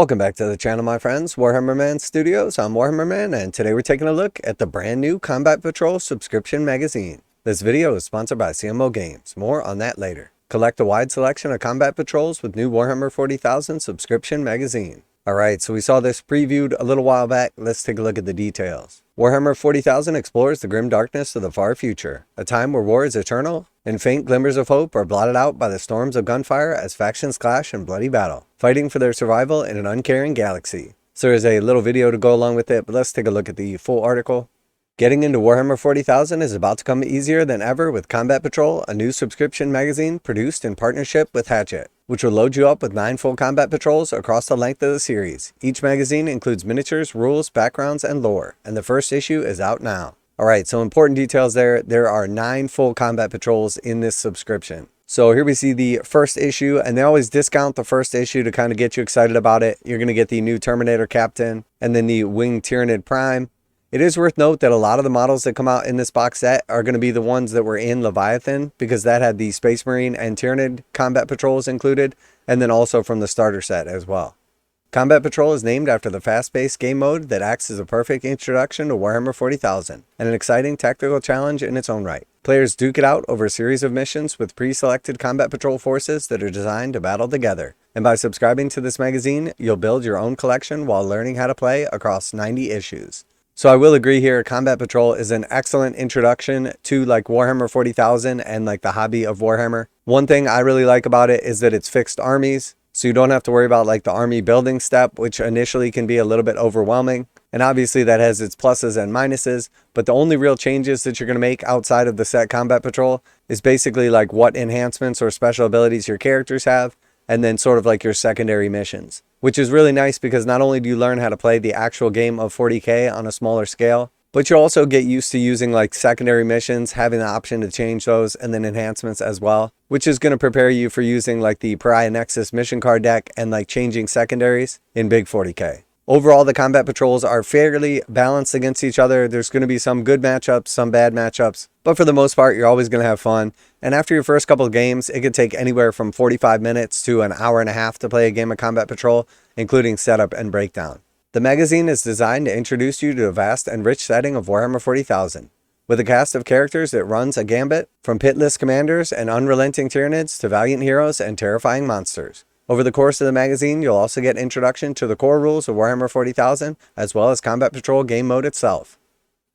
Welcome back to the channel, my friends. Warhammer Man Studios. I'm Warhammer Man, and today we're taking a look at the brand new Combat Patrol subscription magazine. This video is sponsored by CMO Games. More on that later. Collect a wide selection of combat patrols with new Warhammer 40,000 subscription magazine. Alright, so we saw this previewed a little while back. Let's take a look at the details. Warhammer 40,000 explores the grim darkness of the far future, a time where war is eternal, and faint glimmers of hope are blotted out by the storms of gunfire as factions clash in bloody battle, fighting for their survival in an uncaring galaxy. So there's a little video to go along with it, but let's take a look at the full article. Getting into Warhammer 40,000 is about to come easier than ever with Combat Patrol, a new subscription magazine produced in partnership with Hatchet, which will load you up with 9 full combat patrols across the length of the series. Each magazine includes miniatures, rules, backgrounds, and lore, and the first issue is out now. Alright, so important details there. There are 9 full combat patrols in this subscription. So here we see the first issue, and they always discount the first issue to kind of get you excited about it. You're going to get the new Terminator Captain, and then the Winged Tyranid Prime. It is worth note that a lot of the models that come out in this box set are going to be the ones that were in Leviathan, because that had the Space Marine and Tyranid combat patrols included, and then also from the starter set as well. Combat Patrol is named after the fast-paced game mode that acts as a perfect introduction to Warhammer 40,000, and an exciting tactical challenge in its own right. Players duke it out over a series of missions with pre-selected combat patrol forces that are designed to battle together. And by subscribing to this magazine, you'll build your own collection while learning how to play across 90 issues. So I will agree here, Combat Patrol is an excellent introduction to like Warhammer 40,000 and like the hobby of Warhammer. One thing I really like about it is that it's fixed armies, so you don't have to worry about like the army building step, which initially can be a little bit overwhelming. And obviously that has its pluses and minuses, but the only real changes that you're going to make outside of the set Combat Patrol is basically like what enhancements or special abilities your characters have, and then sort of like your secondary missions. Which is really nice because not only do you learn how to play the actual game of 40k on a smaller scale, but you also get used to using like secondary missions, having the option to change those, and then enhancements as well, which is going to prepare you for using like the Pariah Nexus mission card deck and like changing secondaries in big 40k. Overall, the combat patrols are fairly balanced against each other. There's going to be some good matchups, some bad matchups, but for the most part, you're always going to have fun. And after your first couple of games, it could take anywhere from 45 minutes to an hour and a half to play a game of Combat Patrol, including setup and breakdown. The magazine is designed to introduce you to a vast and rich setting of Warhammer 40,000. With a cast of characters that runs a gambit, from pitless commanders and unrelenting Tyranids to valiant heroes and terrifying monsters. Over the course of the magazine, you'll also get introduction to the core rules of Warhammer 40,000, as well as Combat Patrol game mode itself.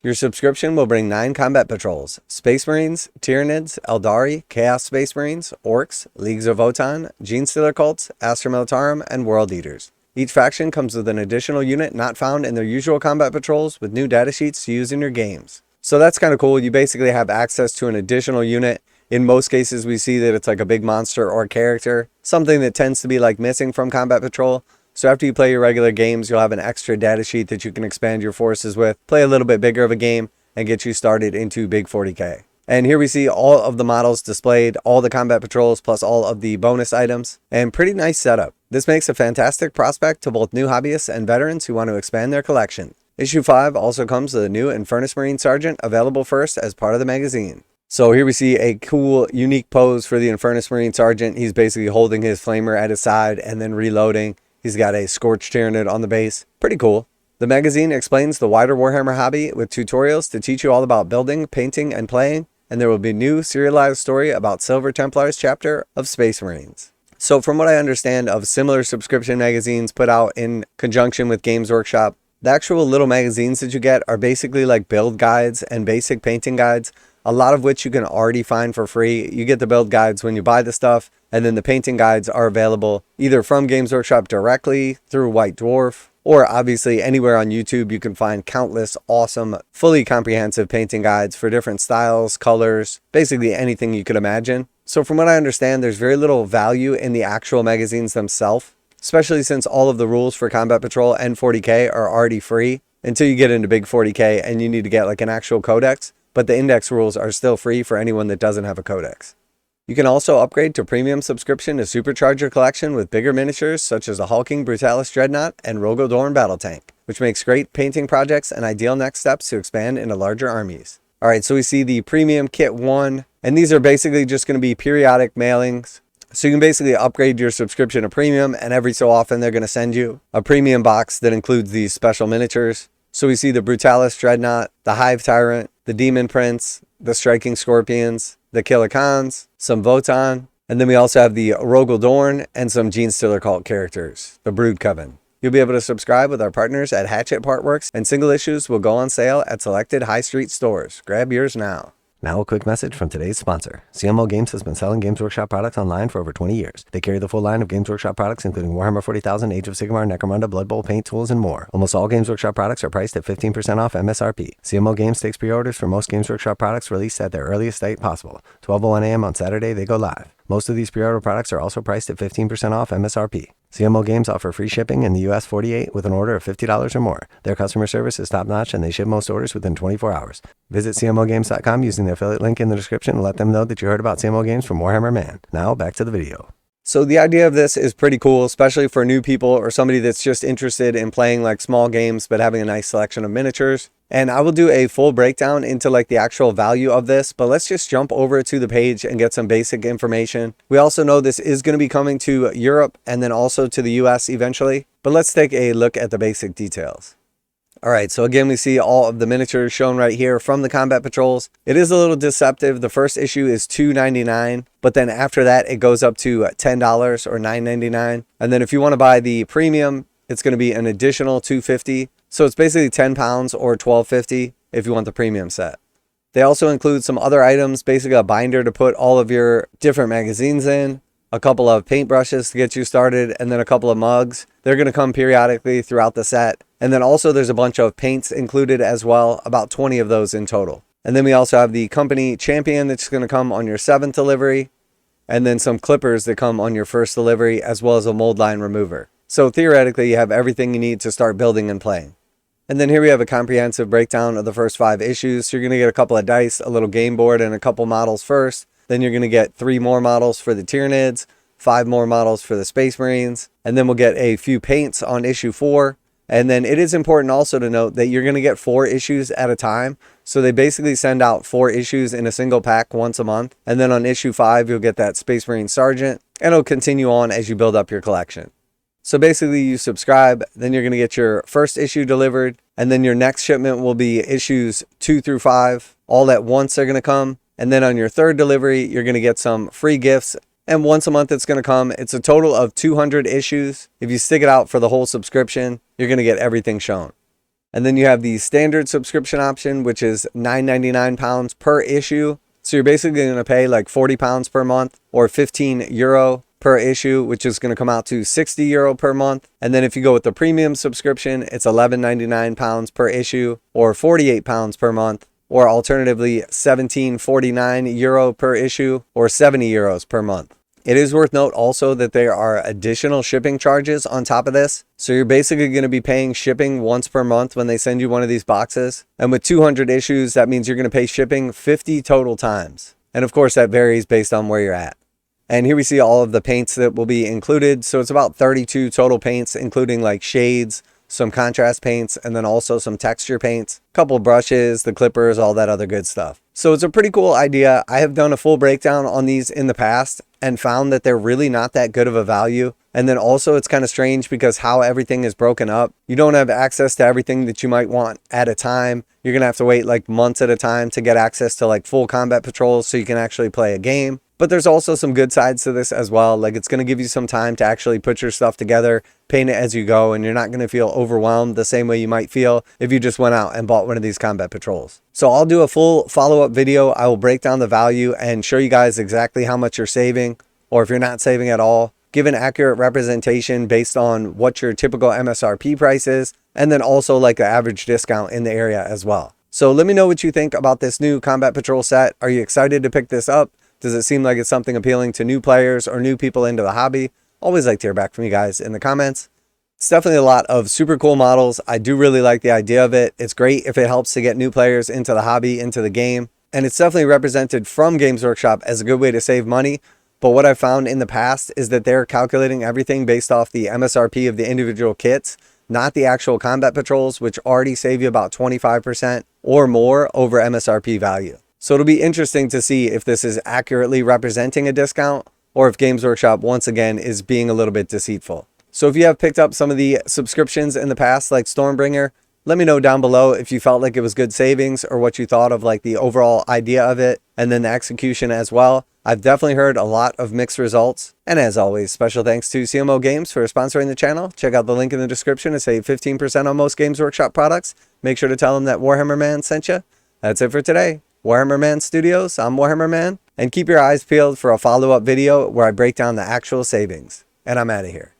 Your subscription will bring 9 combat patrols: Space Marines, Tyranids, Aeldari, Chaos Space Marines, Orks, Leagues of Votann, Genestealer Cults, Astra Militarum, and World Eaters. Each faction comes with an additional unit not found in their usual combat patrols with new datasheets to use in your games. So that's kind of cool. You basically have access to an additional unit. In most cases, we see that it's like a big monster or character, something that tends to be like missing from Combat Patrol. So after you play your regular games, you'll have an extra data sheet that you can expand your forces with, play a little bit bigger of a game, and get you started into big 40k. And here we see all of the models displayed, all the combat patrols, plus all of the bonus items, and pretty nice setup. This makes a fantastic prospect to both new hobbyists and veterans who want to expand their collection. Issue 5 also comes with a new Infernus Marine Sergeant, available first as part of the magazine. So here we see a cool, unique pose for the Infernus Marine Sergeant. He's basically holding his flamer at his side and then reloading. He's got a Scorched Tyranid on the base. Pretty cool. The magazine explains the wider Warhammer hobby with tutorials to teach you all about building, painting, and playing. And there will be a new serialized story about Silver Templars chapter of Space Marines. So from what I understand of similar subscription magazines put out in conjunction with Games Workshop, the actual little magazines that you get are basically like build guides and basic painting guides, a lot of which you can already find for free. You get the build guides when you buy the stuff, and then the painting guides are available either from Games Workshop directly through White Dwarf, or obviously anywhere on YouTube you can find countless awesome, fully comprehensive painting guides for different styles, colors, basically anything you could imagine. So from what I understand, there's very little value in the actual magazines themselves, especially since all of the rules for Combat Patrol and 40k are already free until you get into big 40k and you need to get like an actual codex. But the index rules are still free for anyone that doesn't have a codex. You can also upgrade to premium subscription to supercharge your collection with bigger miniatures such as the Hulking Brutalis Dreadnought and Rogodorn Battle Tank, which makes great painting projects and ideal next steps to expand into larger armies. Alright, so we see the Premium Kit 1, and these are basically just going to be periodic mailings So you can basically upgrade your subscription to premium, and every so often they're going to send you a premium box that includes these special miniatures. So we see the Brutalis Dreadnought, the Hive Tyrant, the Demon Prince, the Striking Scorpions, the Killer Khans, some Votann, and then we also have the Rogel Dorn and some Genestealer Cult characters, the Brood Coven. You'll be able to subscribe with our partners at Hatchet Partworks, and single issues will go on sale at selected high street stores. Grab yours now. Now a quick message from today's sponsor. CMO Games has been selling Games Workshop products online for over 20 years. They carry the full line of Games Workshop products, including Warhammer 40,000, Age of Sigmar, Necromunda, Blood Bowl, paint tools, and more. Almost all Games Workshop products are priced at 15% off MSRP. CMO Games takes pre-orders for most Games Workshop products released at their earliest date possible. 12:01 a.m. on Saturday, they go live. Most of these pre-order products are also priced at 15% off MSRP. CMO Games offer free shipping in the US 48 with an order of $50 or more. Their customer service is top-notch, and they ship most orders within 24 hours. Visit CMOGames.com using the affiliate link in the description and let them know that you heard about CMO Games from Warhammer Man. Now, back to the video. So the idea of this is pretty cool, especially for new people or somebody that's just interested in playing like small games but having a nice selection of miniatures. And I will do a full breakdown into like the actual value of this, but let's just jump over to the page and get some basic information. We also know this is going to be coming to Europe and then also to the US eventually, but let's take a look at the basic details. All right, so again, we see all of the miniatures shown right here from the Combat Patrols. It is a little deceptive. The first issue is $2.99, but then after that, it goes up to $10 or $9.99. And then if you want to buy the premium, it's going to be an additional $2.50. So it's basically £10 or $12.50 if you want the premium set. They also include some other items, basically a binder to put all of your different magazines in, a couple of paintbrushes to get you started, and then a couple of mugs. They're going to come periodically throughout the set. And then also there's a bunch of paints included as well, about 20 of those in total. And then we also have the company champion that's going to come on your 7th delivery, and then some clippers that come on your 1st delivery, as well as a mold line remover. So theoretically, you have everything you need to start building and playing. And then here we have a comprehensive breakdown of the first 5 issues. So you're going to get a couple of dice, a little game board, and a couple models first. Then you're going to get 3 more models for the Tyranids, 5 more models for the Space Marines, and then we'll get a few paints on issue 4. And then it is important also to note that you're going to get 4 issues at a time. So they basically send out 4 issues in a single pack once a month. And then on issue 5, you'll get that Space Marine Sergeant, and it'll continue on as you build up your collection. So basically you subscribe, then you're going to get your first issue delivered, and then your next shipment will be issues 2 through 5. All at once they're going to come. And then on your 3rd delivery, you're going to get some free gifts. And once a month it's going to come. It's a total of 200 issues. If you stick it out for the whole subscription, you're going to get everything shown. And then you have the standard subscription option, which is £9.99 per issue. So you're basically going to pay like £40 per month or €15 per issue, which is going to come out to €60 per month. And then if you go with the premium subscription, it's £11.99 per issue or £48 per month, or alternatively €17.49 per issue or €70 per month. It is worth note also that there are additional shipping charges on top of this. So you're basically going to be paying shipping once per month when they send you one of these boxes. And with 200 issues, that means you're going to pay shipping 50 total times. And of course, that varies based on where you're at. And here we see all of the paints that will be included. So it's about 32 total paints, including like shades, some contrast paints, and then also some texture paints, a couple brushes, the clippers, all that other good stuff. So it's a pretty cool idea. I have done a full breakdown on these in the past and found that they're really not that good of a value. And then also it's kind of strange because how everything is broken up. You don't have access to everything that you might want at a time. You're going to have to wait like months at a time to get access to like full combat patrols so you can actually play a game. But there's also some good sides to this as well. Like it's going to give you some time to actually put your stuff together, paint it as you go, and you're not going to feel overwhelmed the same way you might feel if you just went out and bought one of these combat patrols. So I'll do a full follow-up video. I will break down the value and show you guys exactly how much you're saving, or if you're not saving at all, give an accurate representation based on what your typical MSRP price is, and then also like the average discount in the area as well. So let me know what you think about this new combat patrol set. Are you excited to pick this up? Does it seem like it's something appealing to new players or new people into the hobby? Always like to hear back from you guys in the comments. It's definitely a lot of super cool models. I do really like the idea of it. It's great if it helps to get new players into the hobby, into the game. And it's definitely represented from Games Workshop as a good way to save money. But what I've found in the past is that they're calculating everything based off the MSRP of the individual kits, not the actual combat patrols, which already save you about 25% or more over MSRP value. So it'll be interesting to see if this is accurately representing a discount or if Games Workshop once again is being a little bit deceitful. So if you have picked up some of the subscriptions in the past, like Stormbringer, let me know down below if you felt like it was good savings or what you thought of like the overall idea of it and then the execution as well. I've definitely heard a lot of mixed results. And as always, special thanks to CMO Games for sponsoring the channel. Check out the link in the description to save 15% on most Games Workshop products. Make sure to tell them that Warhammer Man sent you. That's it for today. Warhammer Man Studios, I'm Warhammer Man. And keep your eyes peeled for a follow-up video where I break down the actual savings. And I'm out of here.